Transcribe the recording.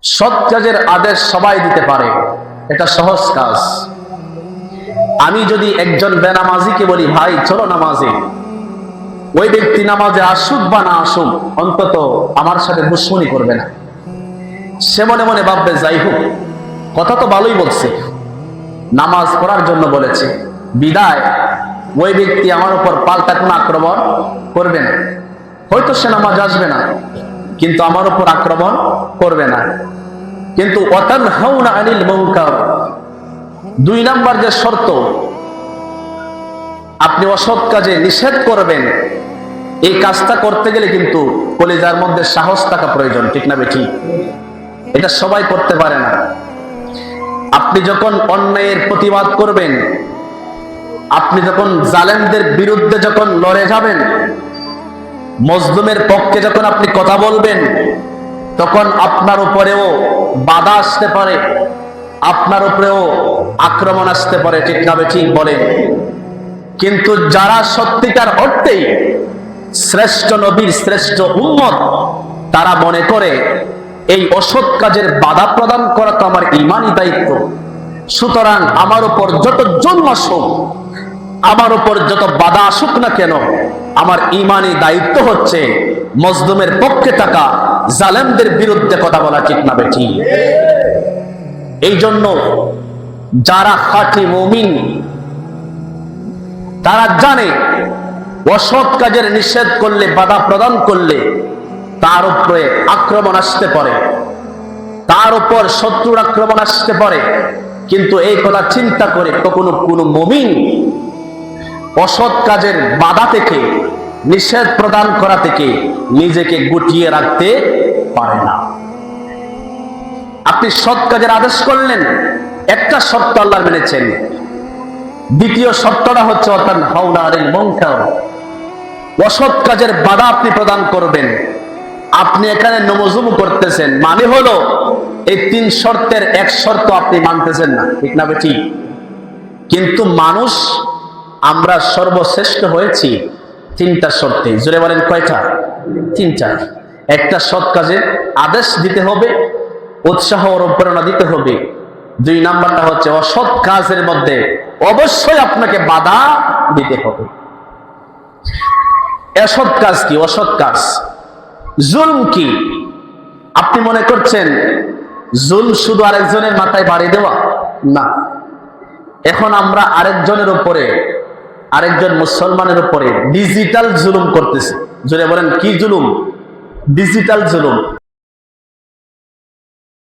সৎ কাজের আদেশ সবাই দিতে পারে, এটা সহজ কাজ। আমি যদি একজন বেনামাজিকে বলি ভাই চলো নামাজে, ওই ব্যক্তি নামাজে আসুক বা না আসুক অন্তত আমার সাথে দুশ্মনী করবে না। সে মনে মনে ভাববে যাই হোক কথা তো ভালোই বলছে, নামাজ পড়ার জন্য বলেছে, বিদায় ওই ব্যক্তি আমার উপর পাল্টা কোনো আক্রমণ করবে না। হয়তো সে নামাজ আসবে না কিন্তু আমার উপর আক্রমণ করবে না। কিন্তু ওয়াতানহাউনা আনিল মুনকার, 2 নাম্বার যে শর্ত, আপনি অসৎ কাজে নিষেধ করবেন, এই কাজটা করতে গেলে কিন্তু কলিজার মধ্যে সাহস থাকা প্রয়োজন, ঠিক না বেঠিক? এটা সবাই করতে পারে না। আপনি যখন অন্যায়ের প্রতিবাদ করবেন, আপনি যখন জালেমদের বিরুদ্ধে যখন লড়ে যাবেন, মজলুমের পক্ষে যখন আপনি কথা বলবেন, তখন আপনার উপরেও বাধা আসতে পারে, আপনার উপরেও আক্রমণ আসতে পারে, ঠিক না বেঠিক বলেন? কিন্তু যারা সত্যিকার অর্থেই শ্রেষ্ঠ নবীর শ্রেষ্ঠ উম্মত, তারা মনে করে এই অসৎ কাজের বাধা প্রদান করা তো আমার ঈমানি দায়িত্ব। সুতরাং আমার উপর যত জুলম আসুক, আমার উপর যত বাধা আসুক না কেন, আমার ঈমানি দায়িত্ব হচ্ছে মজলুমের পক্ষে থাকা, জালেমদের বিরুদ্ধে কথা বলা, ঠিক না বেঠিক? এই জন্য যারা খাঁটি মুমিন তারা জানে অসৎ কাজের নিষেধ করলে, বাধা প্রদান করলে তার উপরে আক্রমণ আসতে পারে, তার উপর শত্রুর আক্রমণ আসতে পারে। কিন্তু এই কথা চিন্তা করে কখনো কোনো মুমিন অসৎ কাজের বাধা থেকে, নিষেধ প্রদান করা থেকে নিজেকে গুটিয়ে রাখতে পারে না। আপনি সৎ কাজের আদেশ করলেন, একটা শর্ত আল্লাহ মেনেছেন, দ্বিতীয় শর্তটা হচ্ছে ওয়াতানহাউনা আনিল মুনকার, অসৎ কাজের বাধা আপনি প্রদান করবেন। আপনি এখানে নমজুমু করতেছেন, মানে হলো এই 3 শর্তের এক শর্ত আপনি মানতেছেন না, ঠিক না বেঠিক? কিন্তু মানুষ আমরা সর্বশ্রেষ্ঠ হয়েছি 3টা শর্তে। জোরে বলেন কয়টা? 3টা। একটা সৎ কাজের আদেশ দিতে হবে, উৎসাহ ও প্রেরণা দিতে হবে। 2 নাম্বারটা হচ্ছে অসৎ কাজের মধ্যে অবশ্যই আপনাকে বাধা দিতে হবে। অসৎ কাজ কি? অসৎ কাজ জুলম কি? আপনি মনে করছেন জুলম শুধু আরেকজনের মাথায় বাড়ি দেওয়া? না, এখন আমরা আরেকজনের উপরে, আরেকজন মুসলমানের উপরে ডিজিটাল জুলুম করতেছি। জোরে বলেন কি জুলুম? ডিজিটাল জুলুম।